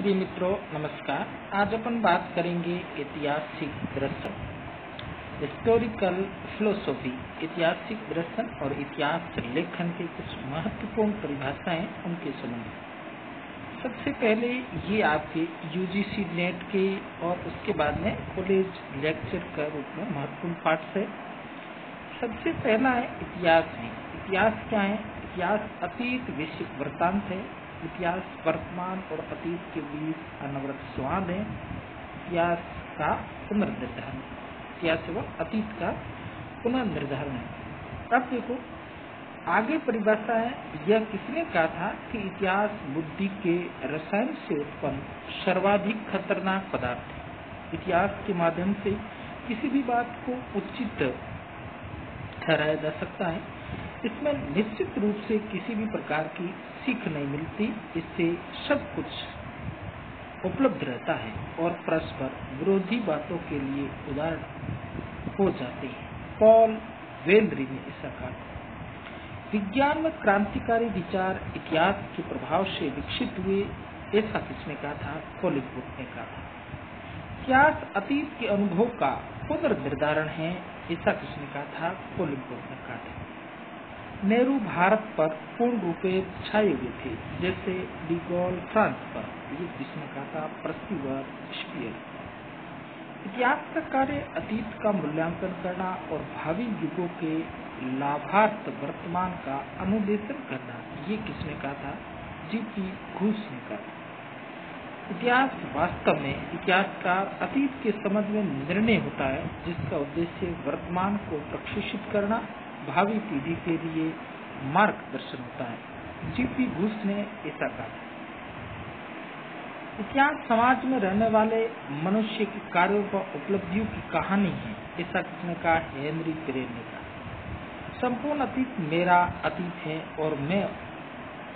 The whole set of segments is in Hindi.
सभी मित्रों नमस्कार। आज अपन बात करेंगे ऐतिहासिक दर्शन, हिस्टोरिकल फिलोसॉफी। ऐतिहासिक दर्शन और इतिहास लेखन के कुछ महत्वपूर्ण परिभाषाएं, उनके संबंध में। सबसे पहले ये आपके यूजीसी नेट के और उसके बाद में कॉलेज लेक्चर का रूप में महत्वपूर्ण पाठ है। सबसे पहला है इतिहास है। इतिहास क्या है? इतिहास अतीत वैश्विक वृत्तांत है। इतिहास वर्तमान और अतीत के बीच अनवरत संवाद है। इतिहास का पुनर्निर्धारण, इतिहास एवं अतीत का पुनर्निर्धारण है। अब देखो आगे परिभाषा है। यह किसने कहा था कि इतिहास बुद्धि के रसायन से उत्पन्न सर्वाधिक खतरनाक पदार्थ है। इतिहास के माध्यम से किसी भी बात को उचित ठहराया जा सकता है। इसमें निश्चित रूप से किसी भी प्रकार की सीख नहीं मिलती। इससे सब कुछ उपलब्ध रहता है और परस्पर विरोधी बातों के लिए उदाहरण हो जाते हैं। पॉल वेलरी ने ऐसा कहा। विज्ञान में क्रांतिकारी विचार इतिहास के प्रभाव से विकसित हुए, ऐसा किसने कहा था? कोलिंगवुड ने कहा था। इतिहास अतीत के अनुभव का पुनर्निर्धारण है, ऐसा किसने कहा था? कोलिंगवुड ने कहा था। नेहरू भारत पर पूर्ण रूपे छाए हुए थे, जैसे डिगॉल फ्रांस पर, ये किसने कहा था? Percival Spear. इतिहास का कार्य अतीत का मूल्यांकन करना और भावी युगों के लाभार्थ वर्तमान का अनुदेशन करना, ये किसने कहा था? जीपी घोष ने कहा। इतिहास वास्तव में इतिहासकार अतीत के संबंध में निर्णय होता है, जिसका उद्देश्य वर्तमान को प्रशिक्षित करना, भावी पीढ़ी के लिए मार्गदर्शन होता है। जीपी घोष ने ऐसा कहा। इतिहास समाज में रहने वाले मनुष्य के कार्यों व उपलब्धियों की कहानी है, ऐसा किसने कहा? हेनरी पेरेन ने कहा। संपूर्ण अतीत मेरा अतीत है और मैं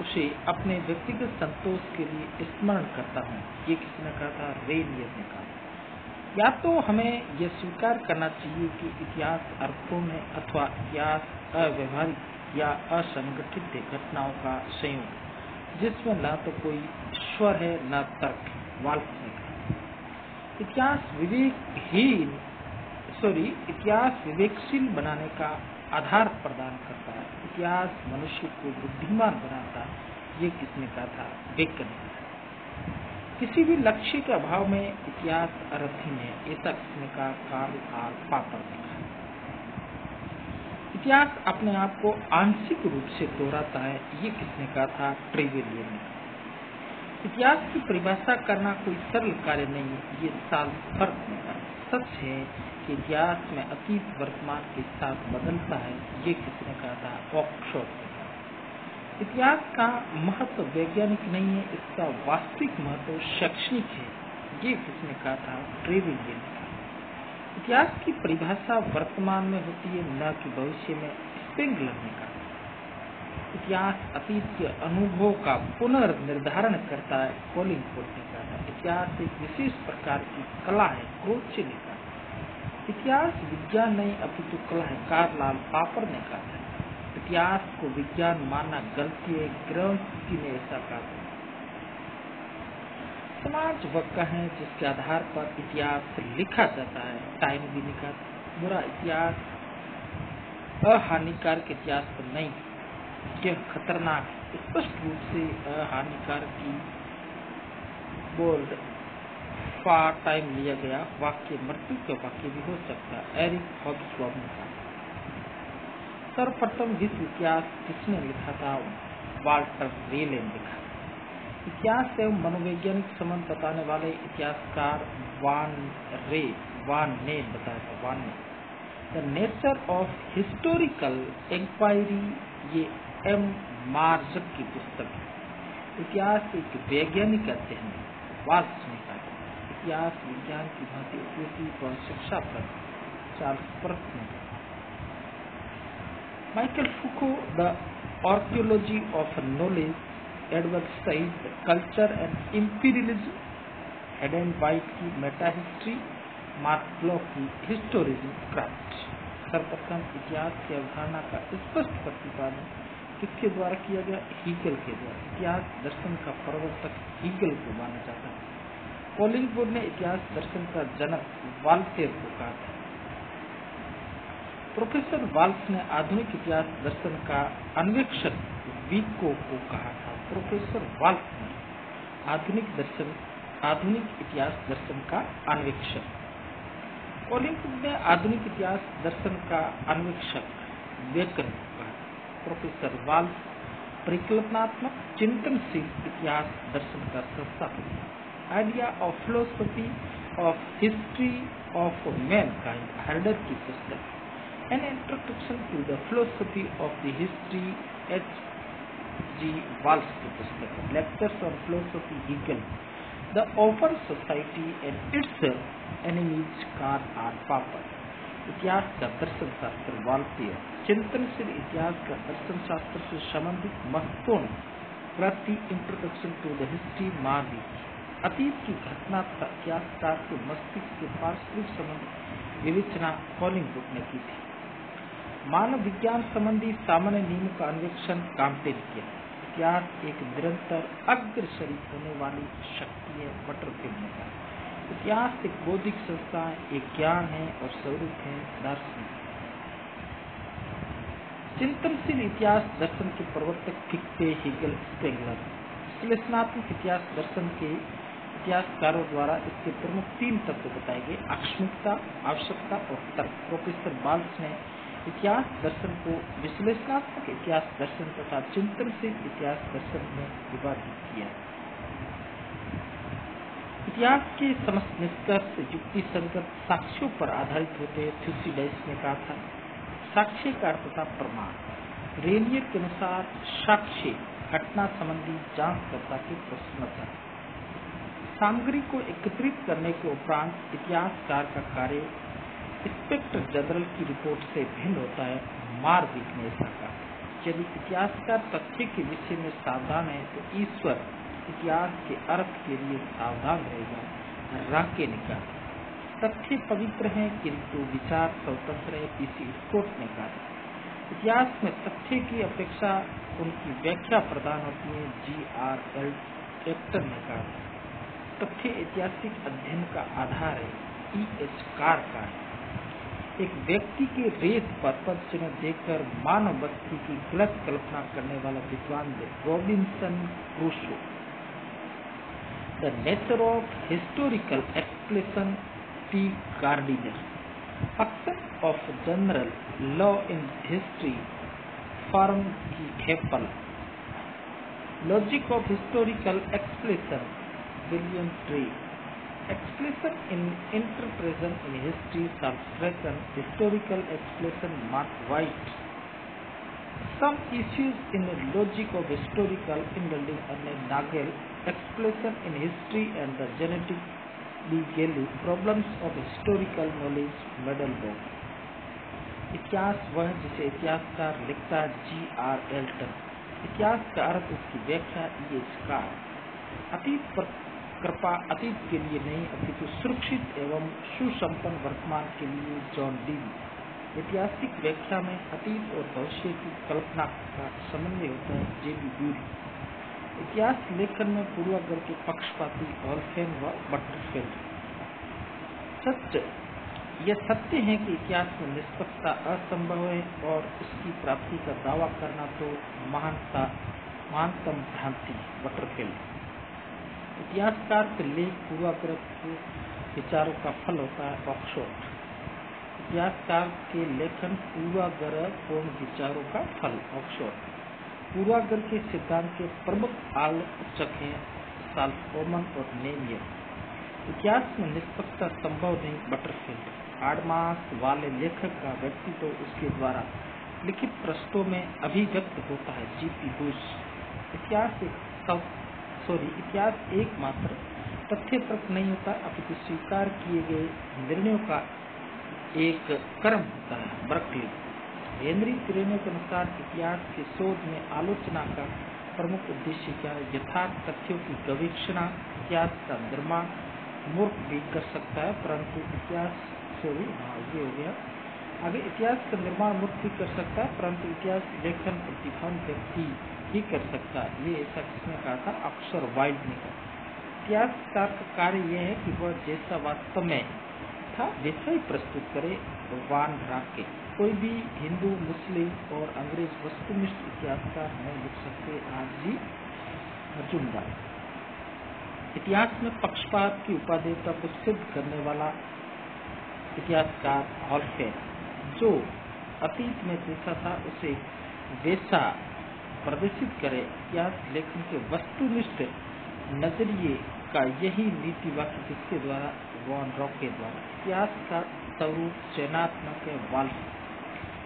उसे अपने व्यक्तिगत संतोष के लिए स्मरण करता हूँ, ये किसने कहा था? रेनियर ने कहा। या तो हमें यह स्वीकार करना चाहिए कि इतिहास अर्थपूर्ण है अथवा इतिहास अव्यवहारिक या असंगठित घटनाओं का संयोग, जिसमें न तो कोई स्वर है न तर्क है। वाल्थ ने कहा। इतिहास विवेकशील बनाने का आधार प्रदान करता है। इतिहास मनुष्य को बुद्धिमान बनाता है, ये किसने कहा था? बेकन ने कहा। किसी भी लक्ष्य के अभाव में इतिहास अर्थहीन है, ऐसा किसने कहा? कार्ल आर पॉपर ने कहा। इतिहास अपने आप को आंशिक रूप से दोहराता है, ये किसने कहा था? ट्रेवेलियन ने कहा। इतिहास की परिभाषा करना कोई सरल कार्य नहीं है, ये साल्जबर्ग ने कहा। सच है कि इतिहास में अतीत वर्तमान के साथ बदलता है, ये किसने कहा था? ऑक्सफोर्ड ने कहा। इतिहास का महत्व वैज्ञानिक नहीं है, इसका वास्तविक महत्व शैक्षणिक है, ये किसने कहा था? ट्रेवेलियन ने कहा। इतिहास की परिभाषा वर्तमान में होती है, न कि भविष्य में, स्पेंगलर ने कहा। इतिहास अतीत के अनुभव का पुनर्निर्धारण करता है, कोलिंगवुड ने कहा था। इतिहास एक विशेष प्रकार की कला है, क्रोचे ने कहा। इतिहास विज्ञान नहीं अपितु कला है, कार्ल आर पॉपर ने कहा था। इतिहास को विज्ञान मानना गलती है, ग्रंथी ने ऐसा कहा था। समाज वह है जिसके आधार पर इतिहास लिखा जाता है, टाइम भी लिखा। बुरा इतिहास अहानिकारक इतिहास तो नहीं, यह खतरनाक है। स्पष्ट रूप से अहानिकारक की बोल्ड फॉर टाइम लिया गया वाक्य मृत्यु का वाक्य भी हो सकता है, एरिक हॉब्सबॉम ने कहा। सर्वप्रथम विश्व इतिहास किसने लिखा था? वाल्टर रेले ने लिखा। इतिहास एवं मनोवैज्ञानिक संबंध बताने वाले इतिहासकार वान ने बताया था। वान ने the nature of historical inquiry, ये एम मार्जक की पुस्तक है। इतिहास एक वैज्ञानिक अध्ययन है, वाल्स ने कहा। इतिहास विज्ञान की भांति उपयोगी और शिक्षाप्रद, चार्ल्स पर्क ने कहा। Michael फुको the archaeology of knowledge, Edward Said culture and imperialism, Hayden white की मेटा हिस्ट्री, मार्क ब्लॉक की हिस्टोरिज्म क्राफ्ट। सर्वप्रथम इतिहास की अवधारणा का स्पष्ट प्रतिपादन किसके द्वारा किया गया? हीगल के द्वारा। इतिहास दर्शन का प्रवर्तक हीगल को माना जाता है। कोलिंगवुड ने इतिहास दर्शन का जनक वाल्टेयर को कहा था। प्रोफेसर वाल्स ने आधुनिक इतिहास दर्शन का अन्वेषक विको को कहा था। प्रोफेसर वाल्स ने आधुनिक इतिहास दर्शन का अन्वेषक। कोलिंगवुड ने आधुनिक इतिहास दर्शन का अन्वेषक बेकन को कहा। प्रोफेसर वाल्स परिकल्पनात्मक चिंतनशील इतिहास दर्शन का संस्थापक। Idea of philosophy of history of mankind, Herder की पुस्तक। An introduction to the philosophy of the history, H.G. Wells की पुस्तक। Lectures on philosophy Hegel. The open society and its enemies Karl R Popper. इतिहास का दर्शन शास्त्र वाल्टियर। चिंतनशील इतिहास का दर्शन शास्त्र से संबंधित महत्वपूर्ण कृति introduction to the history Mahavir. अतीत की घटना तथा इतिहासकार के मस्तिष्क के पारस्परिक संबंध विवेचना कोलिंगवुड ने की थी। मानव विज्ञान संबंधी सामान्य नियमों का अन्वेषण काम्पटे ने किया। इतिहास एक निरंतर अग्रसरी होने वाली शक्ति है, बटरफील्ड ने कहा। इतिहास एक बौद्धिक संस्था है, एक ज्ञान है और स्वरूप है दार्शनिक। चिंतनशील इतिहास दर्शन के प्रवर्तक फिक्टे, हीगल, स्पेंगलर। विश्लेषणात्मक इतिहास दर्शन के इतिहासकारों द्वारा इसके प्रमुख 3 तत्व बताए गए: आकस्मिकता, आवश्यकता और तर्क। प्रोफेसर वाल्स ने इतिहास दर्शन को विश्लेषणात्मक इतिहास दर्शन तथा चिंतनशील इतिहास दर्शन में विभाजित किया। इतिहास के समस्त निष्कर्ष युक्ति संगत साक्ष्यों पर आधारित होते हैं, थ्यूसिडाइड्स ने कहा था। साक्ष्य का अर्थ था प्रमाण। रेनियर के अनुसार साक्ष्य घटना संबंधी जांचकर्ता के प्रश्नोत्तर। सामग्री को एकत्रित करने के उपरांत इतिहासकार का कार्य इंस्पेक्टर जनरल की रिपोर्ट से भिन्न होता है, मार्विक ने ऐसा कहा। यदि इतिहासकार तथ्य के विषय में सावधान है तो ईश्वर इतिहास के अर्थ के लिए सावधान रहेगा, राके ने कहा। तथ्य पवित्र हैं किंतु विचार स्वतंत्र है, पीसी स्कॉट ने कहा। इतिहास में तथ्य की अपेक्षा उनकी व्याख्या प्रदान होती है, G.R.L. एक्टर ने कहा। तथ्य ऐतिहासिक अध्ययन का आधार है, E.H. कार का है। एक व्यक्ति के रेत पर पद चिन्ह देखकर मानव बस्ती की गलत कल्पना करने वाला विद्वान Robinson Crusoe. The nature of historical explanation, T. Gardiner. Function of general law in history, form की Hempel. Logic of historical explanation, William Dray. Explanation in interpretation in history, subtraction, historical explanation, Mark White. Some issues in logic of historical inbuilding and Nagel, explanation in history and the genetic legally problems of historical knowledge, Medelbow. इतिहास वह जिसे इतिहासकार लिखता है, G.R.L. इतिहास का अर्थ, उसकी व्याख्या, E.H. कार। अतीत पर कृपा अतीत के लिए नहीं अपितु सुरक्षित एवं सुसंपन्न वर्तमान के लिए, जॉन डीवी। ऐतिहासिक व्याख्या में अतीत और भविष्य की कल्पना का समन्वय होता है, J.B. ब्यूरी। इतिहास लेखन में पूर्वाग्रह के पक्षपाती, ऑल्फेन व बटरफील्ड। सत्य, यह सत्य है कि इतिहास में निष्पक्षता असंभव है और इसकी प्राप्ति का दावा करना तो महानतम भ्रांति, बटरफील्ड। इतिहासकार के लेख पूर्वाग्रह के विचारों का फल होता है, ऑक्सफोर्ड। इतिहासकार के लेखन पूर्वाग्रह पूर्ण विचारों का फल, ऑक्सफोर्ड। पूर्वाग्रह के सिद्धांत के प्रमुख आलोचक हैं साल्फोमन और नेमियर। इतिहास में निष्पक्षता संभव नहीं, बटरफील्ड। आडमास वाले लेखक का व्यक्तित्व उसके द्वारा लिखित पृष्ठों में अभिव्यक्त होता है, G.P. बुश। इतिहास एकमात्र तथ्य तर्क नहीं होता अपितु स्वीकार किए गए निर्णयों का एक क्रम होता है, बर्कली। हेनरी तिरेने के अनुसार इतिहास के शोध में आलोचना का प्रमुख उद्देश्य क्या है? यथार्थ तथ्यों की गवेषणा। इतिहास का निर्माण मूर्ख भी कर सकता है, परंतु इतिहास ये हो गया। आगे इतिहास का निर्माण मूर्ख भी कर सकता है, परंतु इतिहास लेखन प्रतिभावान व्यक्ति ही कर सकता है। ये ऐसा किसने कहा था? ऑस्कर वाइल्ड ने कहा। इतिहासकार का कार्य यह है कि वह जैसा वास्तव में था वैसा ही प्रस्तुत करे। वान राके। कोई भी हिंदू, मुस्लिम और अंग्रेज वस्तुनिष्ठ इतिहासकार नहीं लिख सकते। आरजी मजूमदार। इतिहास में पक्षपात की उपादेयता को सिद्ध करने वाला इतिहासकार हॉलफेयर, जो अतीत में जैसा था उसे वैसा प्रदर्शित करे। इतिहास लेखन के वस्तुनिष्ठ नजरिए का यही नीति वाक्य किसके द्वारा? वॉन रॉके द्वारा। इतिहास का स्वरूप चयनात्मक है। वाल्स।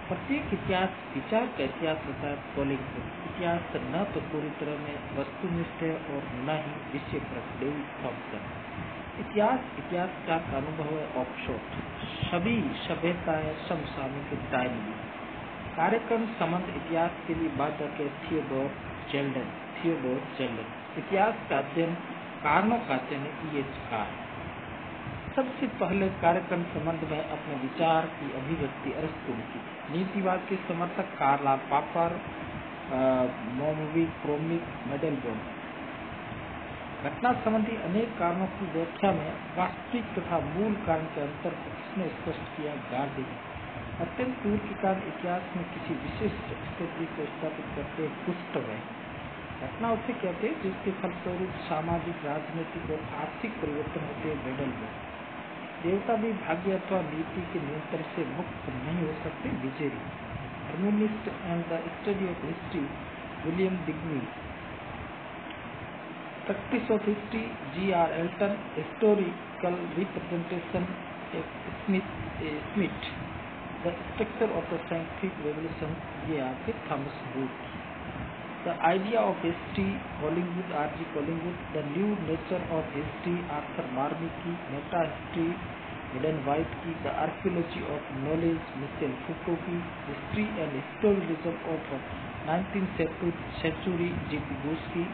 प्रत्येक इतिहास विचार का इतिहास होता है। कोलिंगवुड। इतिहास न तो पूरी तरह में वस्तुनिष्ठ है और न ही विषयप्रक। David Thompson. इतिहासकार का अनुभव है। ऑफशोट। सभी सभ्यताएं समसामयिक टाइमली। कार्यक्रम संबंध इतिहास के लिए बाधक है। थियोडोर जेल्डन। इतिहास का अध्ययन कारणों का अध्ययन है। कार। सबसे पहले कार्यक्रम संबंध में अपने विचार की अभिव्यक्ति अरस्तु ने की। नीतिवाद के समर्थक कार्ल पॉपर, मोमवी, क्रोमिक, मेडलबॉर्न। घटना संबंधी अनेक कारणों की व्याख्या में वास्तविक तथा मूल कारण के अंतर को किसने स्पष्ट किया? गार्डी ने। अत्यंत दूर के कारण इतिहास में किसी विशिष्ट स्थिति को स्थापित करते गुस्टव है। घटना उसे कहते हैं जिसके फलस्वरूप सामाजिक, राजनीतिक और आर्थिक परिवर्तन होते हैं। मेडलबॉर्न। देवता भी भाग्य अथवा नीति के नियंत्रण से मुक्त नहीं हो सकते। विजेरी। Harmonist and the study of history, William Digny. Practice of history, G R. Elton. Historical representation, Smith. The structure of the scientific revolution, ये आपके Thomas Root. The idea of history, Collingwood, R G Collingwood. The new nature of history, Arthur Marwick. Meta history, Hayden White की। The archaeology of knowledge, Michel Foucault की। History and historicism of 19th century, G P. Ghosh की।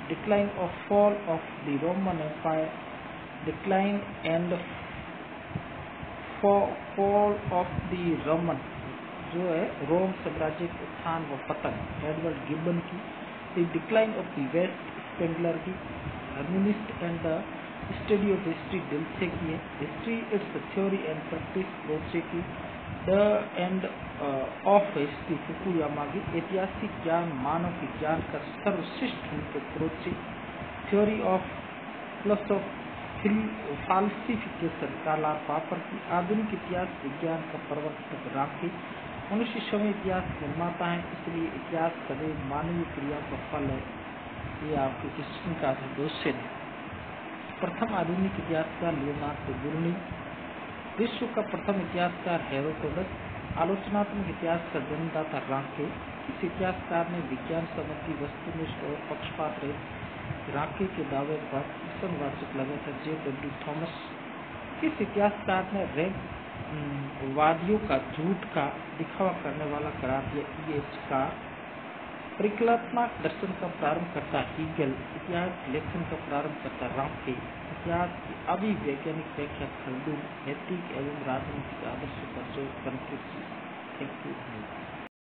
Decline of fall of the Roman Empire, decline and fall of the Roman, जो है रोम साम्राज्य के उत्थान व पतन, एडवर्ड गिब्बन की। The decline of the West, Spengler की। Harmonist and the study of history, Dilthey की है। History its theory and practice, Croce की। The end of history, Fukuyama की। ऐतिहासिक ज्ञान मानव के ज्ञान का सर्वश्रेष्ठ रूप, Croce. Theory of falsification, Karl Popper की। आधुनिक इतिहास विज्ञान का प्रवर्तक, राके। मनुष्य स्वयं इतिहास निर्माता है, इसलिए इतिहास सदैव मानवीय क्रिया का फल है। ये आपके क्वेश्चन का क्वेश्चन है। प्रथम आधुनिक इतिहासकार लियोनार्डो ब्रूनी। विश्व का प्रथम इतिहासकार हेरोडोटस। आलोचनात्मक इतिहास का जन्मदाता राके। इस इतिहासकार ने विज्ञान संबंधी वस्तुनिष्ठ और पक्षपात रहित राके के दावे पर प्रश्नवाचक लगाया था। जे.डब्ल्यू. थॉमस। इस इतिहासकार ने रैग वादियों का झूठ का दिखावा करने वाला करार दिया। E.H. कार। परिकल्पनात्मक दर्शन का प्रारंभ करता हीगल। इतिहास लेखन का प्रारंभ करता राके। इतिहास की अभिवैज्ञानिक व्याख्या खल्डून। नैतिक एवं राजनीतिक आदर्शों पर जोर कन्फ्यूशियस। Thank you.